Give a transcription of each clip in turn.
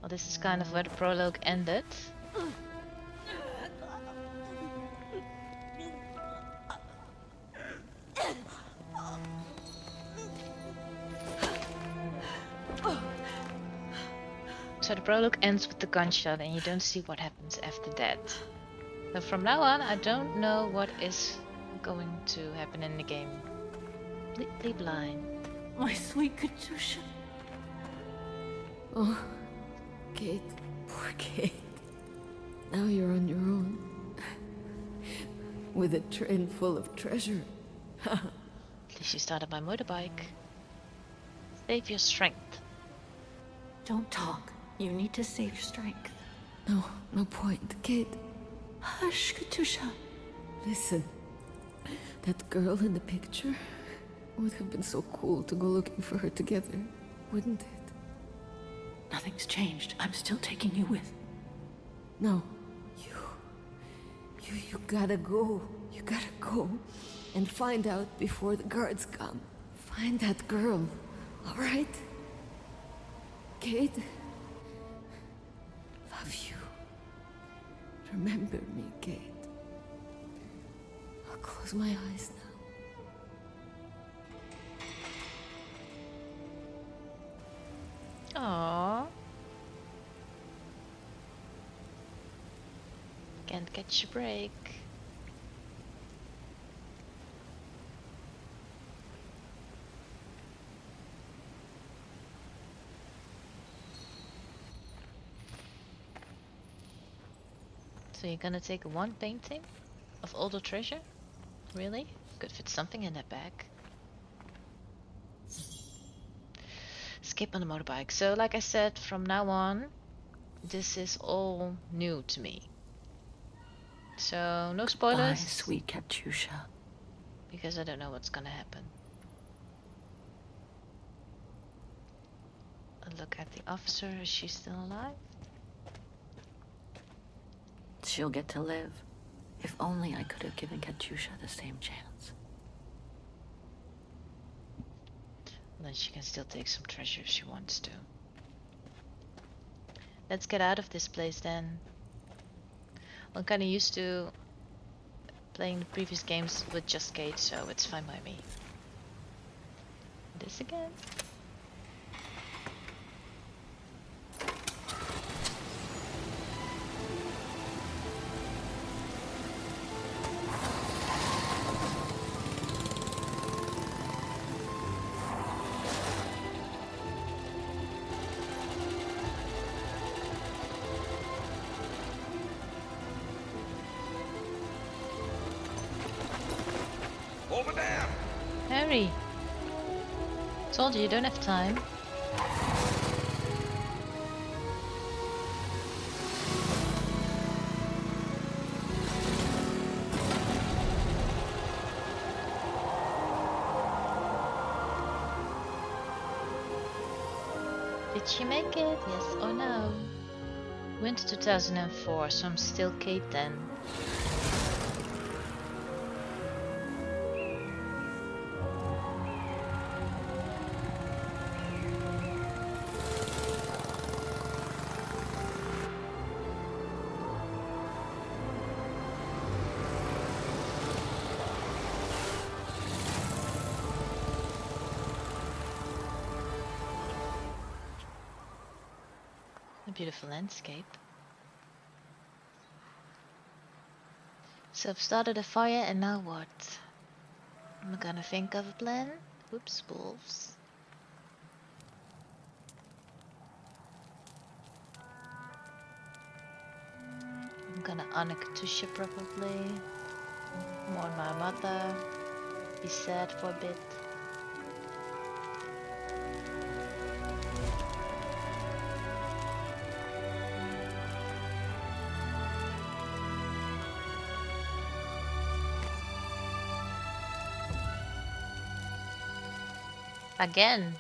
Well, this is kind of where the prologue ended. So the prologue ends with the gunshot and you don't see what happens after that. So from now on, I don't know what is going to happen in the game. Completely blind. My sweet Katusha. Oh, Kate, poor Kate. Now you're on your own. With a train full of treasure. At least you started my motorbike. Save your strength. Don't talk. You need to save your strength. No, no point, Kate. Hush, Katusha. Listen, that girl in the picture would have been so cool to go looking for her together, wouldn't it? Nothing's changed. I'm still taking you with. No, you gotta go. You gotta go and find out before the guards come. Find that girl, all right? Kate, love you. Remember me, Kate. I'll close my eyes now. Aww. Can't catch a break. So you're gonna take one painting of all the treasure? Really? Could fit something in that bag. Skip on the motorbike. So like I said, from now on, this is all new to me. So no spoilers. Bye, sweet Katusha. Because I don't know what's gonna happen. A look at the officer. Is she still alive? She'll get to live. If only I could have given Katusha the same chance. Then she can still take some treasure if she wants to. Let's get out of this place then. I'm kinda used to playing the previous games with just Kate, so it's fine by me. This again? Over there! Harry! Told you don't have time. Did she make it? Yes or no? Winter 2004, so I'm still Kate then. A beautiful landscape. So I've started a fire and now what? I'm gonna think of a plan. Oops, wolves. I'm gonna honor Katusha probably. Mourn my mother. Be sad for a bit. Again.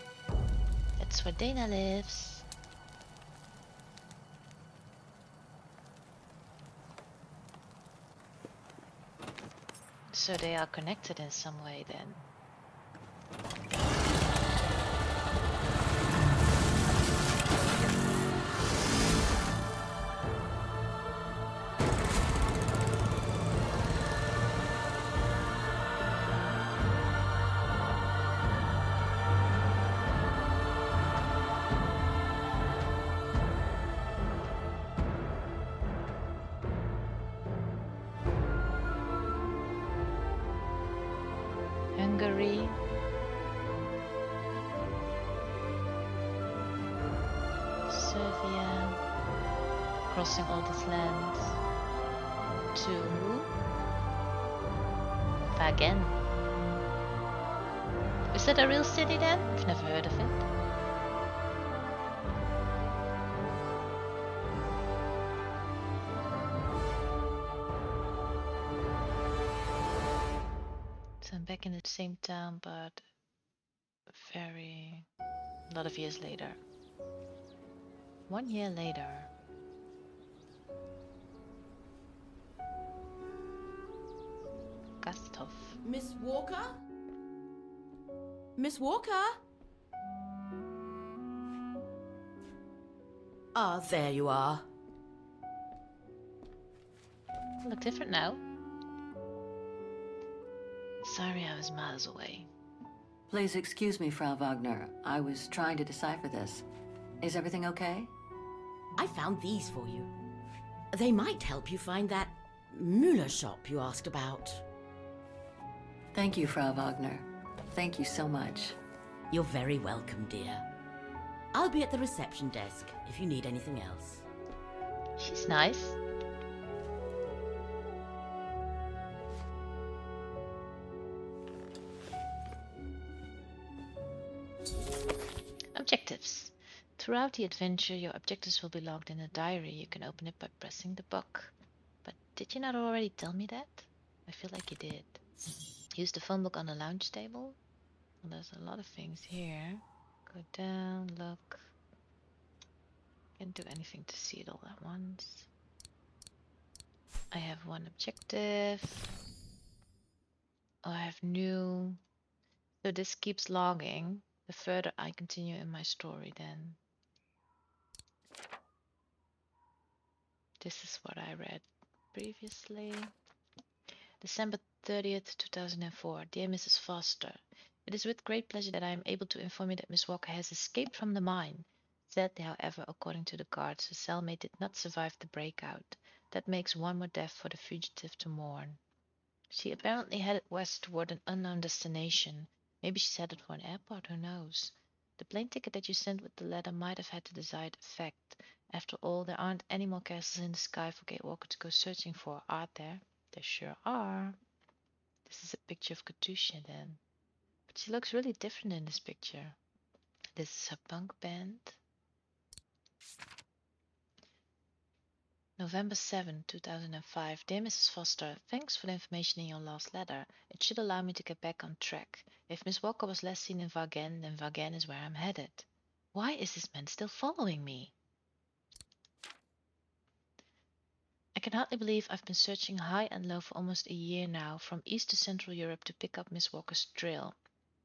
That's where Dana lives. So they are connected in some way then. Serbia, crossing all this land to Vaghen. Is that a real city then? I've never heard of it. So I'm back in the same town, but a lot of years later. 1 year later. Gasthof. Miss Walker? Miss Walker? Ah, there you are. Look different now. Sorry, I was miles away. Please excuse me, Frau Wagner. I was trying to decipher this. Is everything okay? I found these for you. They might help you find that Müller shop you asked about. Thank you, Frau Wagner. Thank you so much. You're very welcome, dear. I'll be at the reception desk if you need anything else. She's nice. Objectives. Throughout the adventure, your objectives will be logged in a diary. You can open it by pressing the book. But did you not already tell me that? I feel like you did. Use the phone book on the lounge table. Well, there's a lot of things here. Go down, look. Can't do anything to see it all at once. I have one objective. Oh, I have new. So this keeps logging. The further I continue in my story, then. This is what I read previously. December 30th, 2004. Dear Mrs. Foster, it is with great pleasure that I am able to inform you that Miss Walker has escaped from the mine. Sadly, however, according to the guards, her cellmate did not survive the breakout. That makes one more death for the fugitive to mourn. She apparently headed west toward an unknown destination. Maybe she's headed for an airport, who knows? The plane ticket that you sent with the letter might have had the desired effect. After all, there aren't any more castles in the sky for Gatewalker to go searching for, are there? There sure are. This is a picture of Katusha then. But she looks really different in this picture. This is her punk band. November 7, 2005. Dear Mrs. Foster, thanks for the information in your last letter. It should allow me to get back on track. If Miss Walker was last seen in Vaghen, then Vaghen is where I'm headed. Why is this man still following me? I can hardly believe I've been searching high and low for almost a year now, from East to Central Europe, to pick up Miss Walker's trail.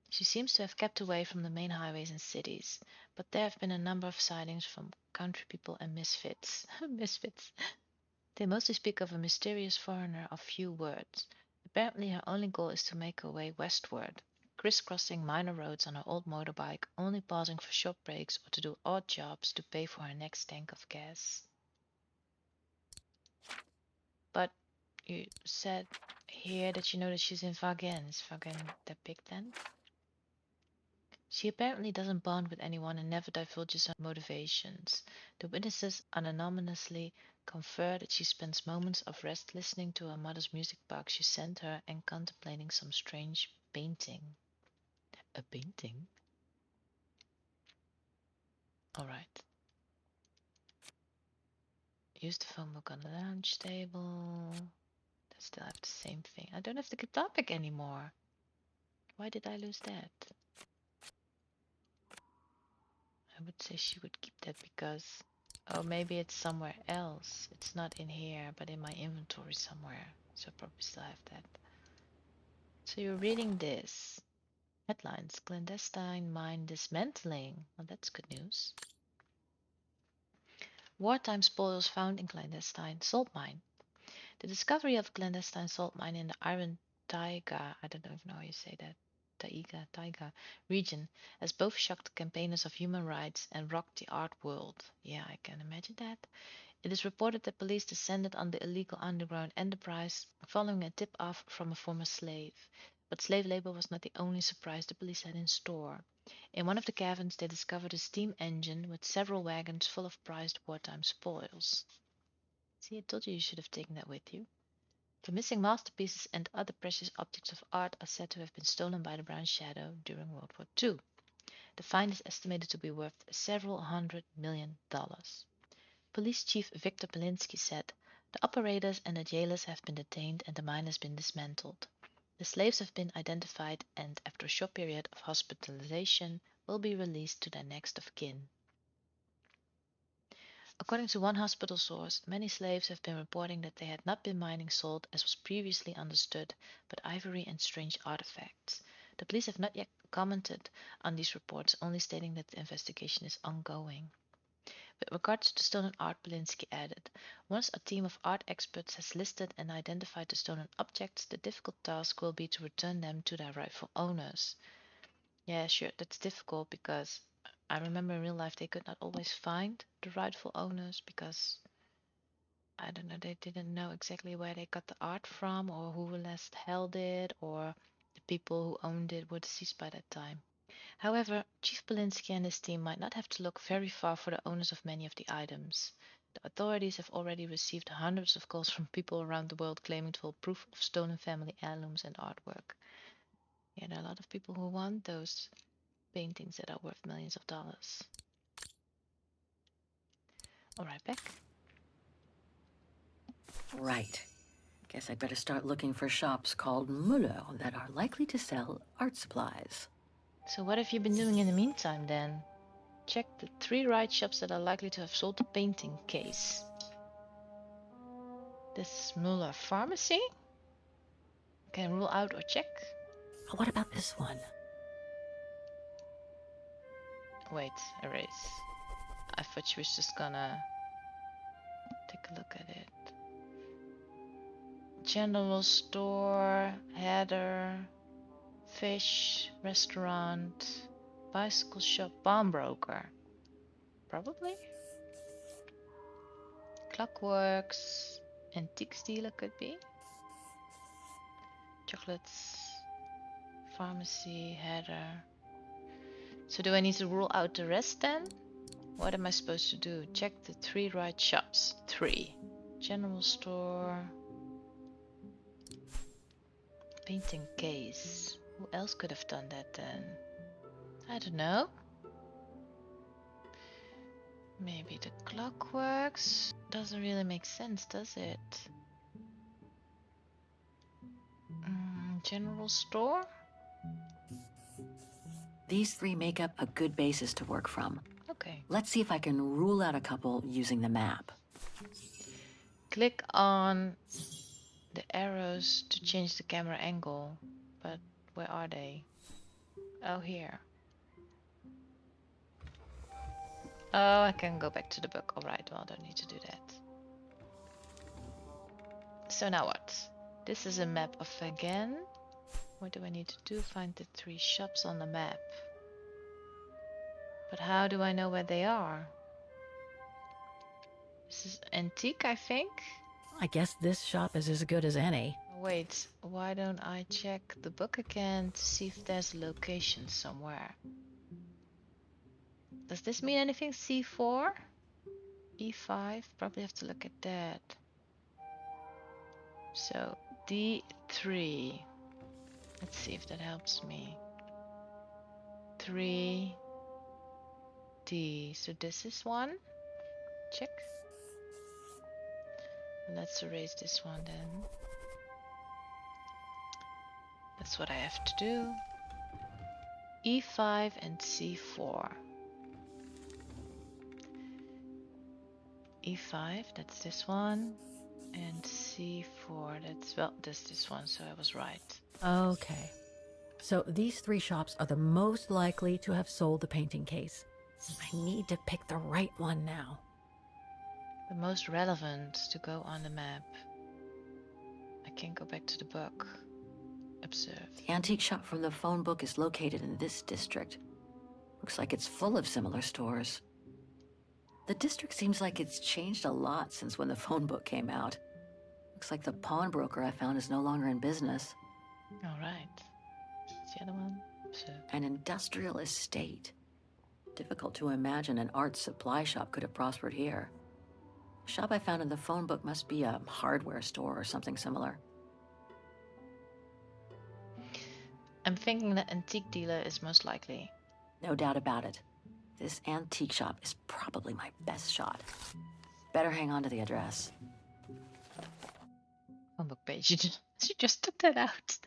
She seems to have kept away from the main highways and cities, but there have been a number of sightings from country people and misfits. Misfits. They mostly speak of a mysterious foreigner of few words. Apparently her only goal is to make her way westward, crisscrossing minor roads on her old motorbike, only pausing for shop breaks or to do odd jobs to pay for her next tank of gas. But you said here that you know that she's in Vaghen. Is Vaghen that big then? She apparently doesn't bond with anyone and never divulges her motivations. The witnesses anonymously confer that she spends moments of rest listening to her mother's music box she sent her and contemplating some strange painting. A painting? Alright. Use the phone book on the lounge table. I still have the same thing. I don't have the guitar pick anymore. Why did I lose that? I would say she would keep that because... Oh, maybe it's somewhere else. It's not in here, but in my inventory somewhere. So I probably still have that. So you're reading this. Headlines. Clandestine mine dismantling. Well, that's good news. Wartime spoils found in clandestine salt mine. The discovery of a clandestine salt mine in the Iron Taiga, I don't even know how you say that, Taiga region has both shocked campaigners of human rights and rocked the art world. Yeah, I can imagine that. It is reported that police descended on the illegal underground enterprise following a tip-off from a former slave. But slave labor was not the only surprise the police had in store. In one of the caverns, they discovered a steam engine with several wagons full of prized wartime spoils. See, I told you should have taken that with you. The missing masterpieces and other precious objects of art are said to have been stolen by the Brown Shadow during World War II. The find is estimated to be worth several $100 million. Police Chief Victor Belinsky said, "The operators and the jailers have been detained and the mine has been dismantled. The slaves have been identified and, after a short period of hospitalization, will be released to their next of kin." According to one hospital source, many slaves have been reporting that they had not been mining salt as was previously understood, but ivory and strange artifacts. The police have not yet commented on these reports, only stating that the investigation is ongoing. With regards to stolen art, Belinsky added, "Once a team of art experts has listed and identified the stolen objects, the difficult task will be to return them to their rightful owners." Yeah, sure, that's difficult because I remember in real life they could not always find the rightful owners because, I don't know, they didn't know exactly where they got the art from or who last held it, or the people who owned it were deceased by that time. However, Chief Belinsky and his team might not have to look very far for the owners of many of the items. The authorities have already received hundreds of calls from people around the world claiming to hold proof of stolen family heirlooms and artwork. Yeah, there are a lot of people who want those paintings that are worth millions of dollars. Alright, back. Right. Guess I'd better start looking for shops called Muller that are likely to sell art supplies. So what have you been doing in the meantime then? Check the 3 right shops that are likely to have sold the painting case. This Muller Pharmacy? Can rule out or check. What about this one? Wait, erase. I thought she was just gonna take a look at it. General store, header, fish, restaurant, bicycle shop, pawnbroker. Probably. Clockworks, antique dealer could be. Chocolates, pharmacy, header. So do I need to rule out the rest then? What am I supposed to do? Check the 3 right shops. 3. General store. Painting case. Who else could have done that then? I don't know. Maybe the clockworks? Doesn't really make sense, does it? General store? These 3 make up a good basis to work from. Okay. Let's see if I can rule out a couple using the map. Click on the arrows to change the camera angle. But where are they? Oh, here. Oh, I can go back to the book. Alright, well, I don't need to do that. So now what? This is a map of Vaghen. What do I need to do? Find the 3 shops on the map. But how do I know where they are? This is antique, I think? I guess this shop is as good as any. Wait, why don't I check the book again to see if there's a location somewhere? Does this mean anything? C4? E5? Probably have to look at that. So, D3. Let's see if that helps me. 3D. So this is one. Check. Let's erase this one then. That's what I have to do. E5 and C4. E5, that's this one. And C4, that's, well, that's this one, so I was right. Okay. So these 3 shops are the most likely to have sold the painting case. I need to pick the right one now. The most relevant to go on the map. I can't go back to the book. Observe. The antique shop from the phone book is located in this district. Looks like it's full of similar stores. The district seems like it's changed a lot since when the phone book came out. Looks like the pawnbroker I found is no longer in business. All right. What's the other one? So, An industrial estate. Difficult to imagine an art supply shop could have prospered here. The shop I found in the phone book must be a hardware store or something similar. I'm thinking that antique dealer is most likely. No doubt about it. This antique shop is probably my best shot. Better hang on to the address. Phone book page. You just took that out.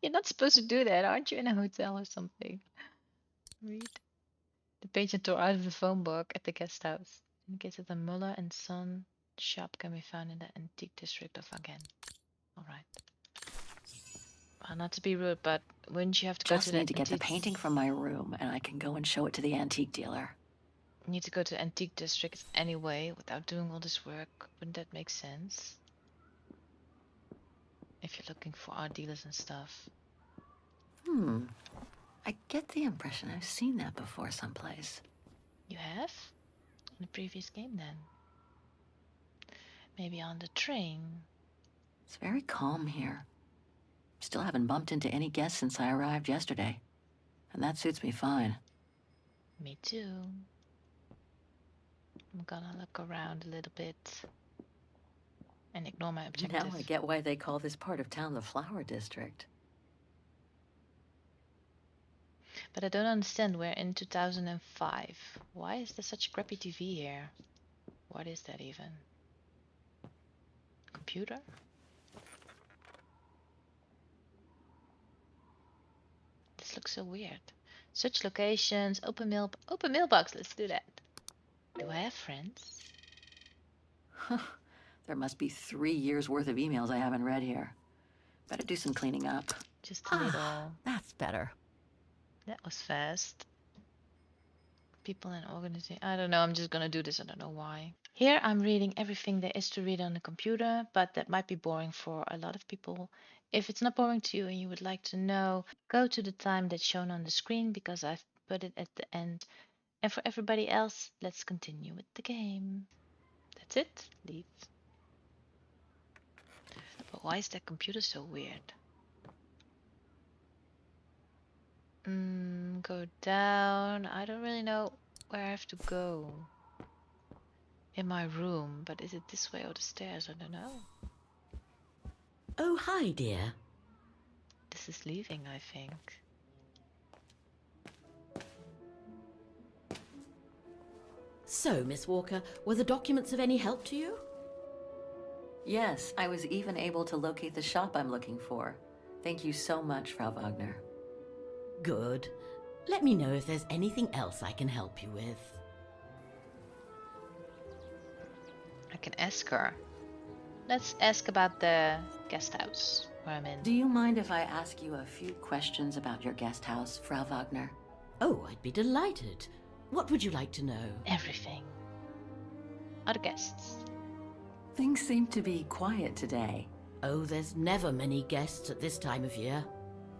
You're not supposed to do that, aren't you? In a hotel or something. Read. The patient tore out of the phone book at the guest house. Indicates that the Muller and Son shop can be found in the antique district of Vaghen. Alright. Well, not to be rude, but wouldn't you have to go to Just the need to get the antique... painting from my room, and I can go and show it to the antique dealer. Need to go to the antique district anyway, without doing all this work. Wouldn't that make sense? If you're looking for art dealers and stuff. I get the impression I've seen that before someplace. You have? In the previous game then? Maybe on the train? It's very calm here. Still haven't bumped into any guests since I arrived yesterday. And that suits me fine. Me too. I'm gonna look around a little bit. And ignore my objective. Now I get why they call this part of town the Flower District. But I don't understand, we're in 2005. Why is there such crappy TV here? What is that even? Computer? This looks so weird. Search locations, open mailbox, let's do that. Do I have friends? There must be 3 years worth of emails I haven't read here. Better do some cleaning up. Just a little. That's better. That was fast. People and organization. I don't know, I'm just gonna do this, I don't know why. Here I'm reading everything there is to read on the computer, but that might be boring for a lot of people. If it's not boring to you and you would like to know, go to the time that's shown on the screen because I've put it at the end. And for everybody else, let's continue with the game. That's it. Leave. But why is that computer so weird? Go down. I don't really know where I have to go. In my room, but is it this way or the stairs? I don't know. Oh, hi, dear. This is leaving, I think. So, Miss Walker, were the documents of any help to you? Yes, I was even able to locate the shop I'm looking for. Thank you so much, Frau Wagner. Good. Let me know if there's anything else I can help you with. I can ask her. Let's ask about the guest house where I'm in. Do you mind if I ask you a few questions about your guest house, Frau Wagner? Oh, I'd be delighted. What would you like to know? Everything. Other guests. Things seem to be quiet today. Oh, there's never many guests at this time of year.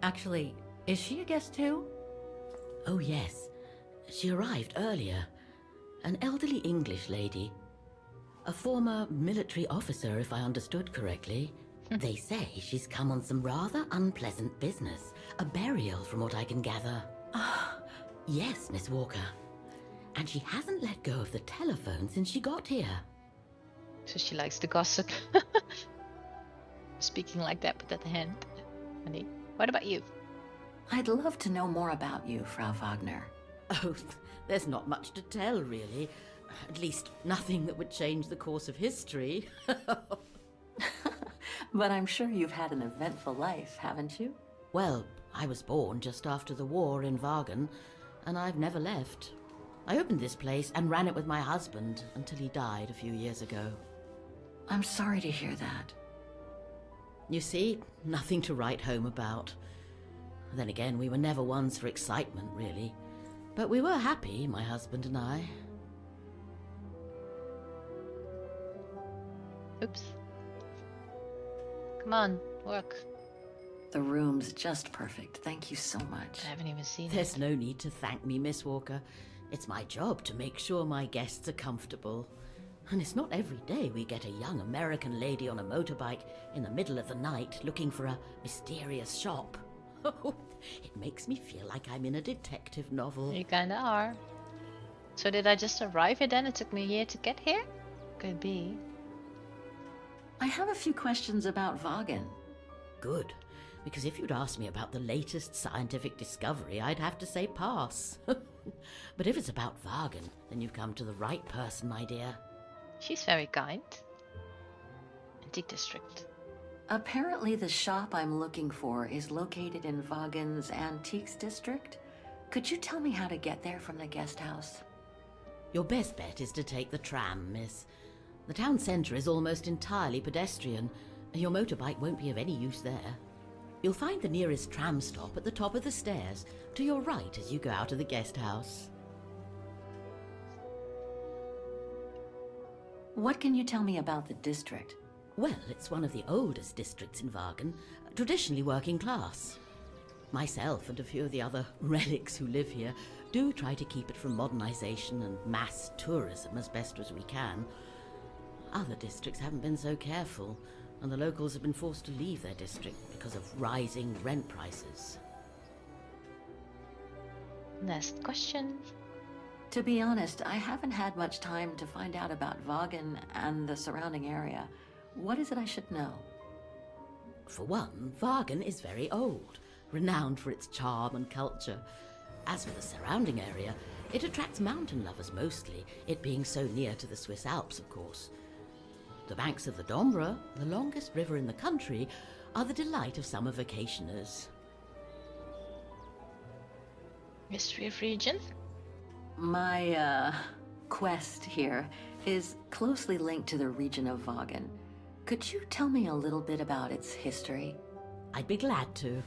Actually, is she a guest too? Oh, yes. She arrived earlier. An elderly English lady. A former military officer, if I understood correctly. They say she's come on some rather unpleasant business. A burial, from what I can gather. Yes, Miss Walker. And she hasn't let go of the telephone since she got here. So she likes to gossip. Speaking like that, put that hand. Honey, what about you? I'd love to know more about you, Frau Wagner. Oh, there's not much to tell, really. At least nothing that would change the course of history. But I'm sure you've had an eventful life, haven't you? Well, I was born just after the war in Vaghen, and I've never left. I opened this place and ran it with my husband until he died a few years ago. I'm sorry to hear that. You see, nothing to write home about. Then again, we were never ones for excitement, really. But we were happy, my husband and I. Oops. Come on, work. The room's just perfect. Thank you so much. I haven't even seen There's it. no need to thank me, Miss Walker. It's my job to make sure my guests are comfortable. And it's not every day we get a young American lady on a motorbike in the middle of the night looking for a mysterious shop. It makes me feel like I'm in a detective novel. You kinda are. So did I just arrive here then? It took me a year to get here? Could be. I have a few questions about Vaghen. Good, because if you'd asked me about the latest scientific discovery, I'd have to say pass. But if it's about Vaghen, then you've come to the right person, my dear. She's very kind. Antique district. Apparently the shop I'm looking for is located in Vaghen's Antiques district. Could you tell me how to get there from the guest house? Your best bet is to take the tram, miss. The town centre is almost entirely pedestrian, and your motorbike won't be of any use there. You'll find the nearest tram stop at the top of the stairs, to your right as you go out of the guest house. What can you tell me about the district? Well, it's one of the oldest districts in Vaghen, traditionally working class. Myself and a few of the other relics who live here do try to keep it from modernisation and mass tourism as best as we can. Other districts haven't been so careful, and the locals have been forced to leave their district because of rising rent prices. Last question. To be honest, I haven't had much time to find out about Vaghen and the surrounding area. What is it I should know? For one, Vaghen is very old, renowned for its charm and culture. As for the surrounding area, it attracts mountain lovers mostly, it being so near to the Swiss Alps, of course. The banks of the Dombra, the longest river in the country, are the delight of summer vacationers. History of region. My, quest here is closely linked to the region of Vaghen. Could you tell me a little bit about its history? I'd be glad to.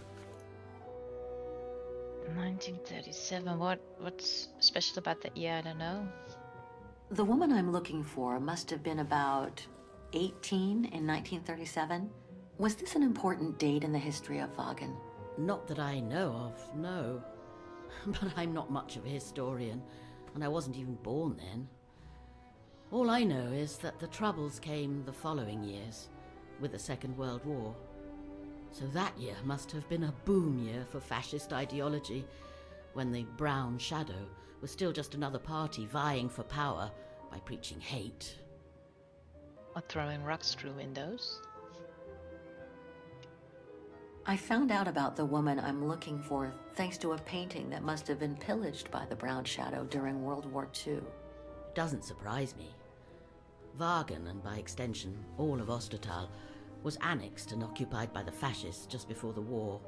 1937. What's special about that year? I don't know. The woman I'm looking for must have been about 18 in 1937. Was this an important date in the history of Vaghen? Not that I know of, no. But I'm not much of a historian, and I wasn't even born then. All I know is that the Troubles came the following years, with the Second World War. So that year must have been a boom year for fascist ideology, when the Brown Shadow was still just another party vying for power by preaching hate. Or throwing rocks through windows. I found out about the woman I'm looking for thanks to a painting that must have been pillaged by the Brown Shadow during World War II. It doesn't surprise me. Vaghen, and by extension all of Ostertal, was annexed and occupied by the fascists just before the war.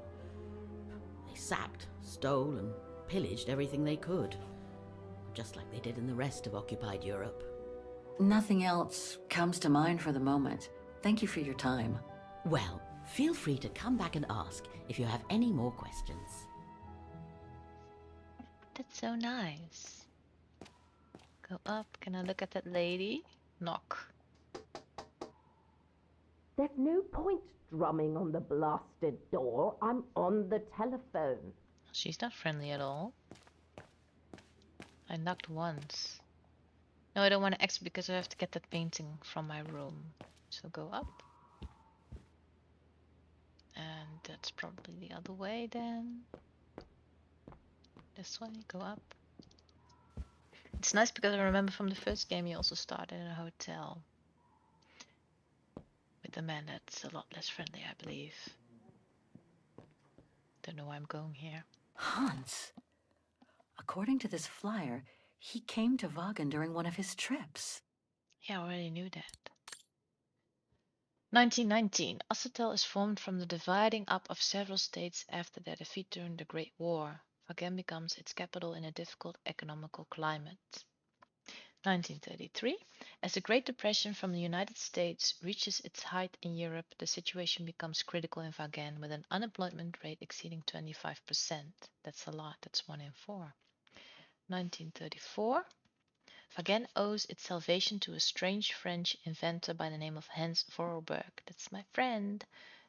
They sacked, stole and pillaged everything they could, just like they did in the rest of occupied Europe. Nothing else comes to mind for the moment. Thank you for your time. Well, feel free to come back and ask if you have any more questions. That's so nice. Go up. Can I look at that lady? Knock. There's no point drumming on the blasted door. I'm on the telephone. She's not friendly at all. I knocked once. No, I don't want to exit because I have to get that painting from my room. So go up. And that's probably the other way then. This way, go up. It's nice because I remember from the first game you also started in a hotel. With a man that's a lot less friendly, I believe. Don't know why I'm going here. Hans. According to this flyer, he came to Vaghen during one of his trips. Yeah, I already knew that. 1919. Ostertal is formed from the dividing up of several states after their defeat during the Great War. Vaghen becomes its capital in a difficult economical climate. 1933. As the Great Depression from the United States reaches its height in Europe, the situation becomes critical in Vaghen with an unemployment rate exceeding 25%. That's a lot, that's 1 in 4. 1934. Vaghen owes its salvation to a strange French inventor by the name of Hans Vorarlberg. That's my friend.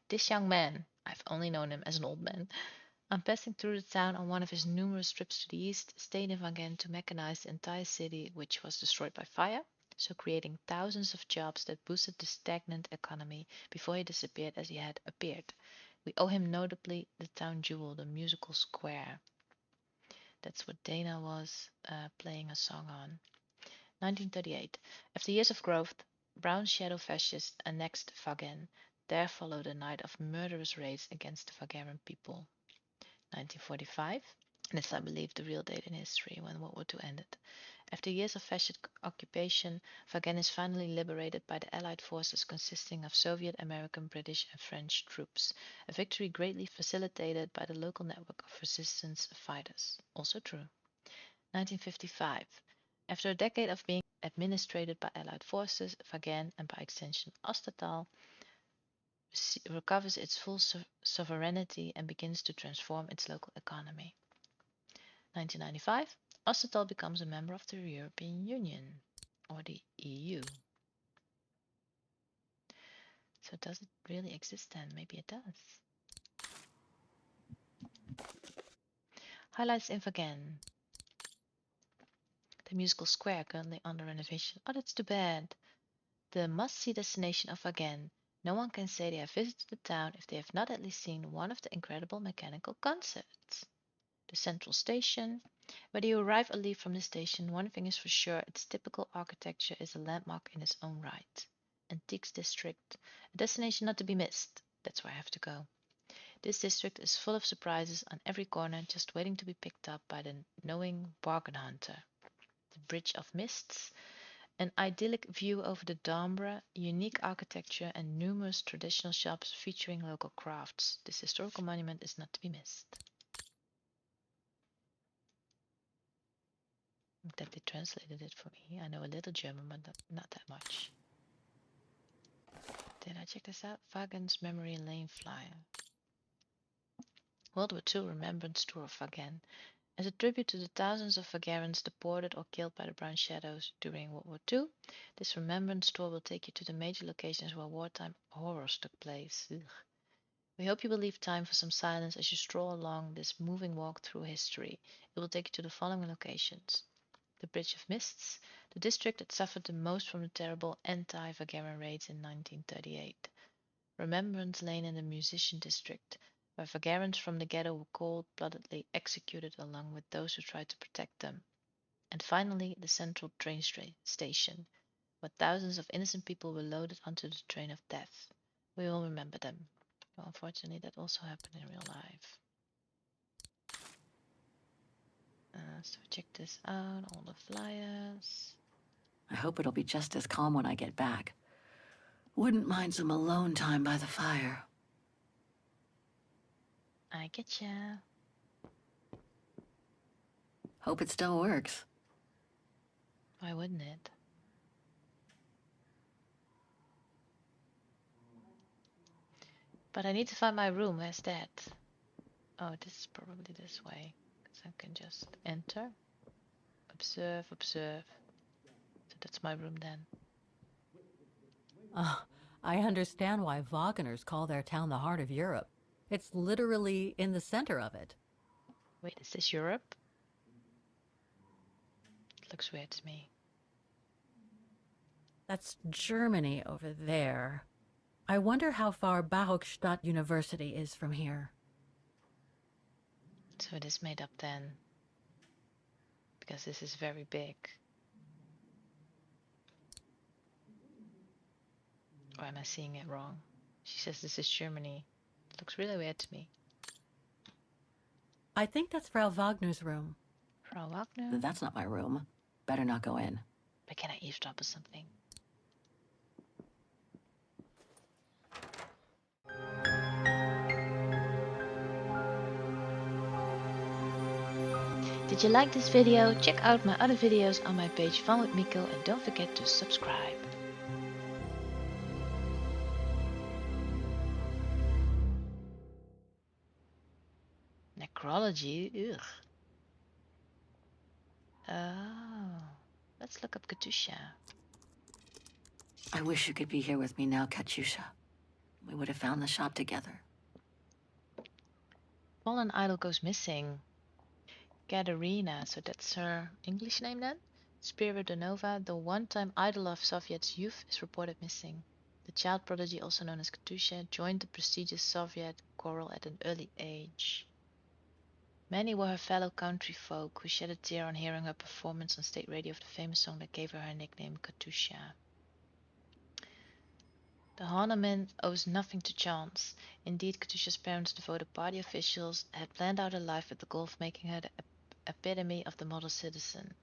This young man, I've only known him as an old man, I'm passing through the town on one of his numerous trips to the east, stayed in Vaghen to mechanize the entire city, which was destroyed by fire, so creating thousands of jobs that boosted the stagnant economy before he disappeared as he had appeared. We owe him notably the town jewel, the musical square. That's what Dana was playing a song on. 1938. After years of growth, brown shadow fascists annexed Vaghen. There followed a night of murderous raids against the Vagheran people. 1945. This, I believe, the real date in history when World War II ended. After years of fascist occupation, Vaghen is finally liberated by the Allied forces consisting of Soviet, American, British, and French troops. A victory greatly facilitated by the local network of resistance fighters. Also true. 1955. After a decade of being administrated by Allied forces, Vaghen, and by extension Ostertal, recovers its full sovereignty and begins to transform its local economy. 1995, Ostertal becomes a member of the European Union, or the EU. So does it really exist then? Maybe it does. Highlights in Vaghen. The musical square currently under renovation. Oh, that's too bad. The must-see destination of Vaghen. No one can say they have visited the town if they have not at least seen one of the incredible mechanical concerts. The central station. Whether you arrive or leave from the station, one thing is for sure, its typical architecture is a landmark in its own right. Antiques District, a destination not to be missed. That's where I have to go. This district is full of surprises on every corner, just waiting to be picked up by the knowing bargain hunter. The Bridge of Mists, an idyllic view over the Dambre, unique architecture and numerous traditional shops featuring local crafts. This historical monument is not to be missed. That they translated it for me. I know a little German, but not that much. Did I check this out? Vaghen's Memory Lane flyer. World War II Remembrance Tour of Vaghen. As a tribute to the thousands of Vagherans deported or killed by the Brown Shadows during World War II, this remembrance tour will take you to the major locations where wartime horrors took place. Ugh. We hope you will leave time for some silence as you stroll along this moving walk through history. It will take you to the following locations. The Bridge of Mists, the district that suffered the most from the terrible anti-Vagheran raids in 1938. Remembrance Lane in the Musician District, where Vagherans from the ghetto were cold-bloodedly executed along with those who tried to protect them. And finally, the Central Train Station, where thousands of innocent people were loaded onto the train of death. We will remember them. Well, unfortunately, that also happened in real life. So check this out, all the flyers. I hope it'll be just as calm when I get back. Wouldn't mind some alone time by the fire. I get ya. Hope it still works. Why wouldn't it? But I need to find my room. Where's that? Oh, this is probably this way. Because I can just enter. Observe, observe. So that's my room then. I understand why Wagners call their town the heart of Europe. It's literally in the center of it. Wait, is this Europe? It looks weird to me. That's Germany over there. I wonder how far Barokstadt University is from here. So it is made up then. Because this is very big. Or am I seeing it wrong? She says this is Germany. It looks really weird to me. I think that's Frau Wagner's room. Frau Wagner? That's not my room. Better not go in. But can I eavesdrop or something? Did you like this video? Check out my other videos on my page Fun with Miko and don't forget to subscribe. Necrology? Ugh. Oh, let's look up Katusha. I wish you could be here with me now, Katyusha. We would have found the shop together. Fallen idol goes missing. Katerina, so that's her English name then? Syberia the Nova, the one-time idol of Soviet's youth, is reported missing. The child prodigy, also known as Katusha, joined the prestigious Soviet quarrel at an early age. Many were her fellow country folk who shed a tear on hearing her performance on state radio of the famous song that gave her nickname Katusha. The Hahnemann owes nothing to chance. Indeed, Katusha's parents, devoted party officials, had planned out her life with the goal of making her the epitome of the model citizen.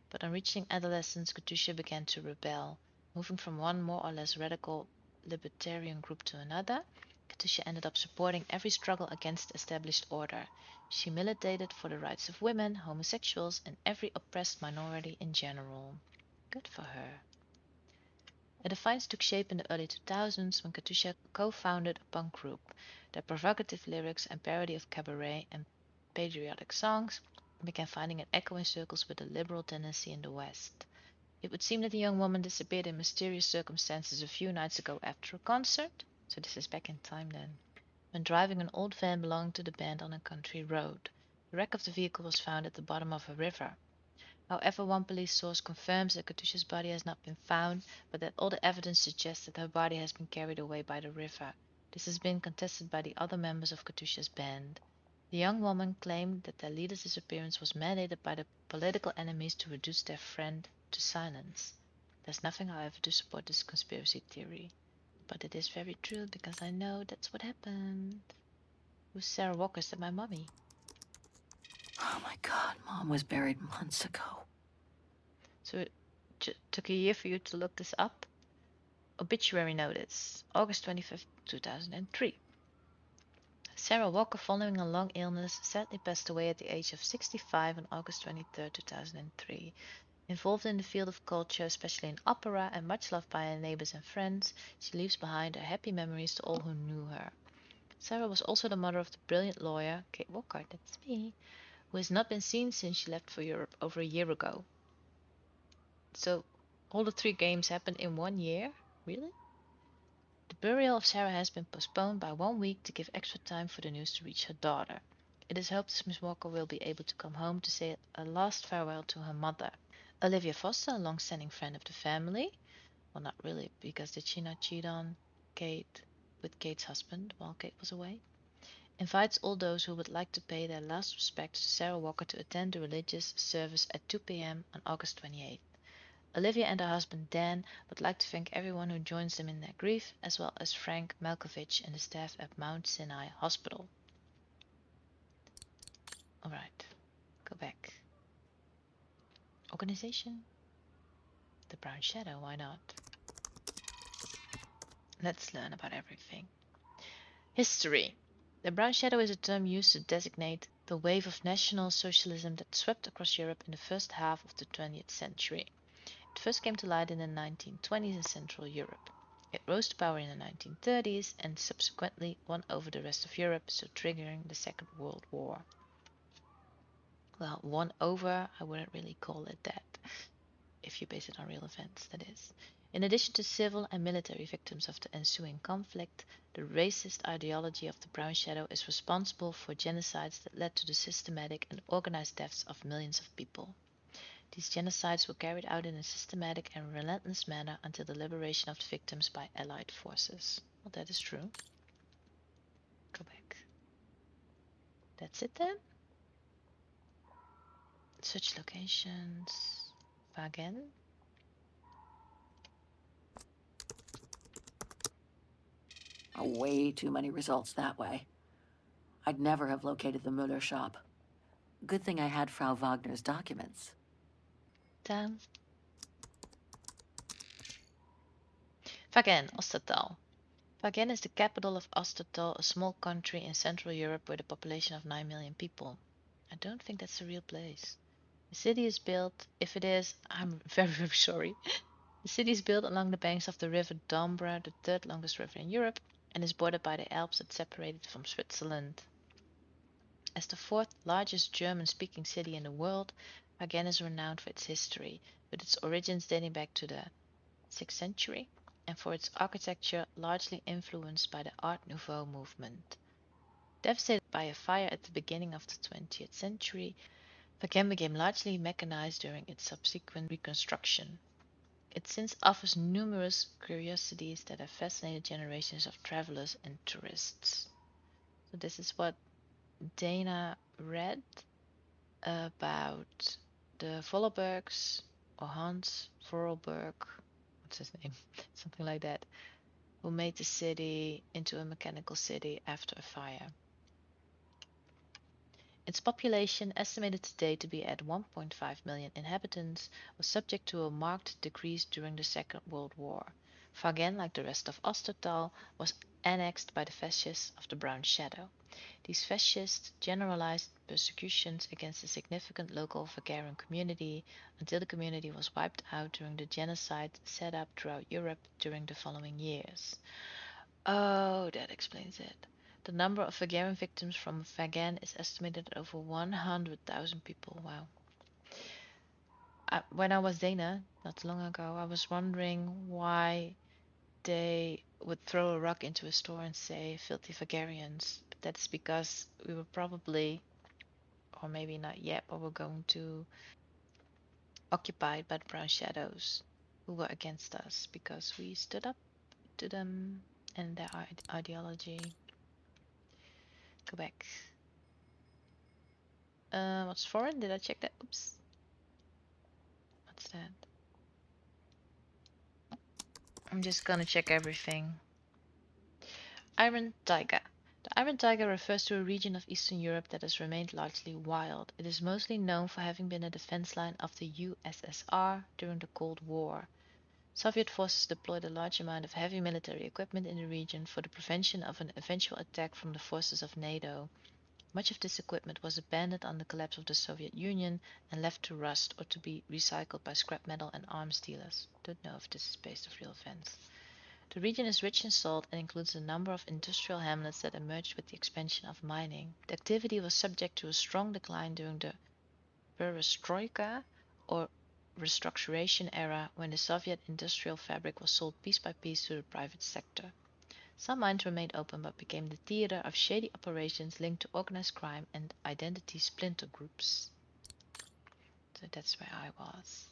But on reaching adolescence, Katusha began to rebel. Moving from one more or less radical libertarian group to another, Katusha ended up supporting every struggle against the established order. She militated for the rights of women, homosexuals, and every oppressed minority in general. Good for her. A defiance took shape in the early 2000s when Katusha co-founded a punk group. Their provocative lyrics and parody of cabaret and patriotic songs began finding an echo in circles with a liberal tendency in the West. It would seem that the young woman disappeared in mysterious circumstances a few nights ago after a concert, so this is back in time then, when driving an old van belonging to the band on a country road. The wreck of the vehicle was found at the bottom of a river. However, one police source confirms that Katusha's body has not been found, but that all the evidence suggests that her body has been carried away by the river. This has been contested by the other members of Katusha's band. The young woman claimed that their leader's disappearance was mandated by the political enemies to reduce their friend to silence. There's nothing, however, to support this conspiracy theory. But it is very true because I know that's what happened. Who's Sarah Walker? Is that my mommy? Oh my God, Mom was buried months ago. So it took a year for you to look this up? Obituary notice, August 25th, 2003. Sarah Walker, following a long illness, sadly passed away at the age of 65 on August 23rd, 2003. Involved in the field of culture, especially in opera, and much loved by her neighbors and friends, she leaves behind her happy memories to all who knew her. Sarah was also the mother of the brilliant lawyer, Kate Walker, that's me, who has not been seen since she left for Europe over a year ago. So, all the 3 games happened in 1 year? Really? The burial of Sarah has been postponed by 1 week to give extra time for the news to reach her daughter. It is hoped that Miss Walker will be able to come home to say a last farewell to her mother. Olivia Foster, a long-standing friend of the family, well, not really, because did she not cheat on Kate with Kate's husband while Kate was away? Invites all those who would like to pay their last respects to Sarah Walker to attend the religious service at 2 p.m. on August 28th. Olivia and her husband Dan would like to thank everyone who joins them in their grief, as well as Frank Malkovich and the staff at Mount Sinai Hospital. Alright, go back. Organization? The Brown Shadow, why not? Let's learn about everything. History. The Brown Shadow is a term used to designate the wave of National Socialism that swept across Europe in the first half of the 20th century. It first came to light in the 1920s in Central Europe. It rose to power in the 1930s and subsequently won over the rest of Europe, so triggering the Second World War. Well, won over, I wouldn't really call it that, if you base it on real events, that is. In addition to civil and military victims of the ensuing conflict, the racist ideology of the Brown Shadow is responsible for genocides that led to the systematic and organized deaths of millions of people. These genocides were carried out in a systematic and relentless manner until the liberation of the victims by Allied forces. Well, that is true. Go back. That's it then? Search locations. Vaghen. Oh, way too many results that way. I'd never have located the Müller shop. Good thing I had Frau Wagner's documents. Down. Vaghen, Ostertal. Vaghen is the capital of Ostertal, a small country in Central Europe with a population of 9 million people. I don't think that's a real place. The city is built, if it is, I'm very, very sorry. The city is built along the banks of the river Dombra, the 3rd longest river in Europe, and is bordered by the Alps that separate it from Switzerland. As the 4th largest German-speaking city in the world, Vaghen is renowned for its history, with its origins dating back to the 6th century, and for its architecture largely influenced by the Art Nouveau movement. Devastated by a fire at the beginning of the 20th century, Vaghen became largely mechanized during its subsequent reconstruction. It since offers numerous curiosities that have fascinated generations of travelers and tourists. So this is what Dana read about the Vollebergs, or Hans Vorarlberg, what's his name? Something like that, who made the city into a mechanical city after a fire. Its population, estimated today to be at 1.5 million inhabitants, was subject to a marked decrease during the Second World War. Vaghen, like the rest of Ostertal, was annexed by the fascists of the Brown Shadow. These fascists generalized persecutions against a significant local Vagarian community until the community was wiped out during the genocide set up throughout Europe during the following years. Oh, that explains it. The number of Vagarian victims from Vaghen is estimated at over 100,000 people. Wow. When I was Dana, not long ago, I was wondering why they would throw a rock into a store and say filthy Vagarians. But that's because we were probably, or maybe not yet, but we're going to occupied by the Brown Shadows who were against us because we stood up to them and their ideology. Go back. What's foreign? Did I check that? Oops. What's that? I'm just gonna check everything. Iron Taiga. The Iron Taiga refers to a region of Eastern Europe that has remained largely wild. It is mostly known for having been a defense line of the USSR during the Cold War. Soviet forces deployed a large amount of heavy military equipment in the region for the prevention of an eventual attack from the forces of NATO. Much of this equipment was abandoned on the collapse of the Soviet Union and left to rust or to be recycled by scrap metal and arms dealers. Don't know if this is based on real events. The region is rich in salt and includes a number of industrial hamlets that emerged with the expansion of mining. The activity was subject to a strong decline during the perestroika, or restructuration era, when the Soviet industrial fabric was sold piece by piece to the private sector. Some mines remained open but became the theater of shady operations linked to organized crime and identity splinter groups. So that's where I was.